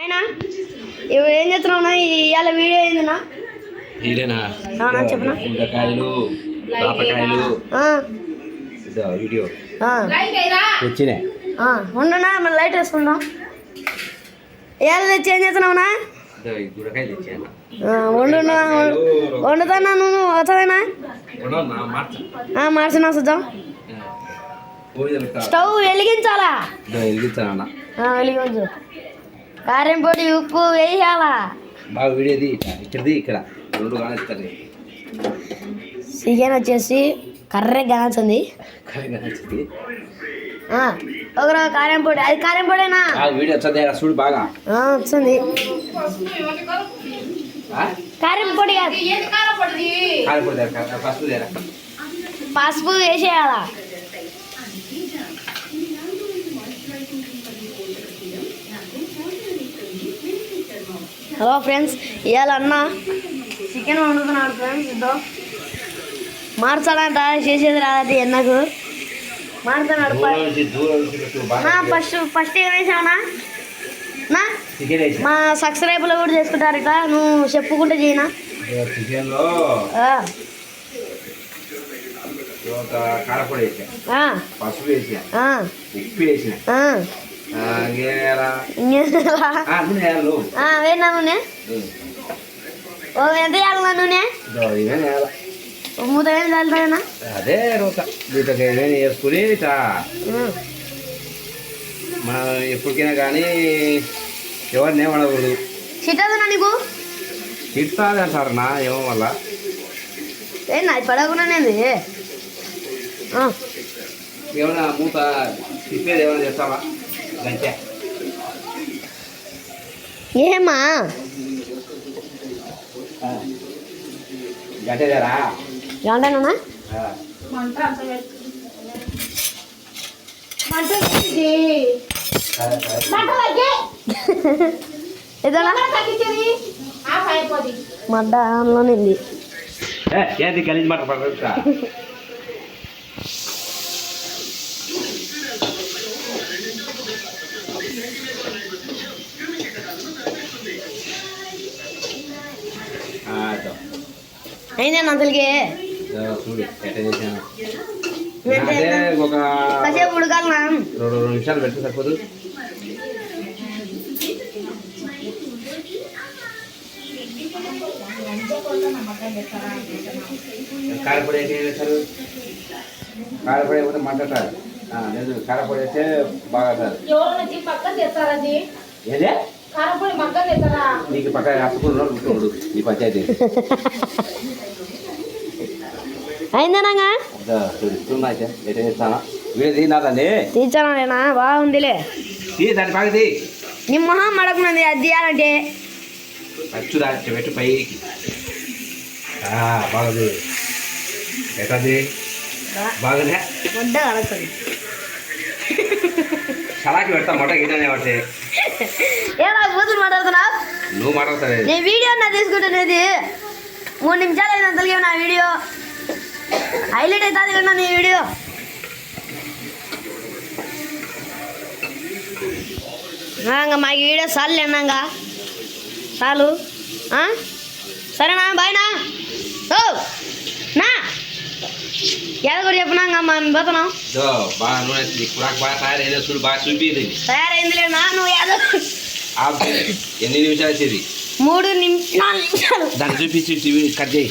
ఆయన ఏం చేస్తున్నావునా ఇవాళ వీడియో ఏందినా వీడియోనా చెప్పనా గుండకాయలు పాపకాయలు వీడియో వచ్చినాయి ఉండునా మన లైట్ వేసుకుందాం ఇవాళ తెచ్చి ఏం చేస్తున్నావునా గుండకాయలు తెచ్చాను వండునా వండుతానా నువ్వు వస్తావేనా మార్చినా చూద్దాం స్టవ్ వెలిగించాలా వెలిగించాలన్నా వెలిగించు కారం పొడి ఉప్పు వేయాలా బాగా వీడియోది ఇక్కడది ఇక్కడ రెండు కానిస్తుంది చికెన్ వచ్చేసి కర్రీ కాల్చింది ఒక కారం పొడి అది కారం పొడేనా వీడియో వచ్చింది చూడు బాగా వచ్చింది కారం పొడి పసుపు వేసేయాలా హలో ఫ్రెండ్స్ ఇవాళ అన్న చికెన్ వండుతున్నాడు ఫ్రెండ్స్ ఇద్దాం మార్చాలంట చేసేది రాదు ఎన్నకు మారుతున్నాడు ఫస్ట్ ఏం వేసావునా నా మా సబ్స్క్రైబర్లు కూడా చేసుకుంటారు ఇట్లా నువ్వు చెప్పుకుంటే చేయనా చికెన్లో కారపొడి వేసా పసుపు వేసా ఉప్పు వేసా వేనా నూనె ఎంత వేయాలన్నా నూనె మూత ఏం చల్లుతాయనా అదే వేసుకుని మనం ఎప్పటికైనా కానీ ఎవరిని ఏమనకూడదు చిట్టదునా నీకు తిడుతుంది అంటారు నా ఏమో వల్ల ఏనా పడకున్నానేది ఏమైనా మూత తిప్పేది ఏమైనా చేస్తావా గంటే ఏమా గంటేదారా గంటేనా మడ్డ అందులోనింది ఏంటి కలిసి మాట పడతా అయినా అసలుకి చూడు ఎట్ట చేశాను ఒక కాసేపు ఉడకాలనా 2 నిమిషాలు పెడితే సరిపోదు కారపొడి ఏంటి వేస్తారు కారపొడి అయితే మంటారు లేదు కారపొడి అయితే బాగా ఏదే నీకు పక్క రాసుకున్నాడు ఉంటున్నాడు నీ పంచాయతీ అయిందేనా చూడుతున్నా అయితే ఎట చేస్తానా వీడు తీనాదండి తీర్చానా బాగుందిలే దాని బాగా నీ మొహం మడకున్నది అది తీయాలంటే ఖర్చు దాచి పెట్టు పైకి బాగుంది ఎటది బాగుందే వడ్డ కడుతుంది సలాకి పెడతా మొట్ట గిట్టనే పడితే ఏమన్నా బూతులు మాట్లాడుతున్నావు నువ్వు మాట్లాడతావే నేను వీడియో నా తీసుకుంటున్నది 3 నిమిషాలు అయిన అంతలిగే నా వీడియో హైలైట్ అవుతుంది కన్నా నీ వీడియో ఇంకా మాకు వీడియో చాలు అన్నాగా చాలు సరేనా బాయ్నా ఓ నా ఏదో కూడా చెప్పినాగా మేము పోతున్నాం బాగా నూనె బాగా తయారైంది చూడు బాగా చూపింది తయారైందిలేనా నువ్వు ఏదో ఎన్ని నిమిషాలు వచ్చేది 4 నిమిషాలు దాన్ని చూపించి కట్ చేయి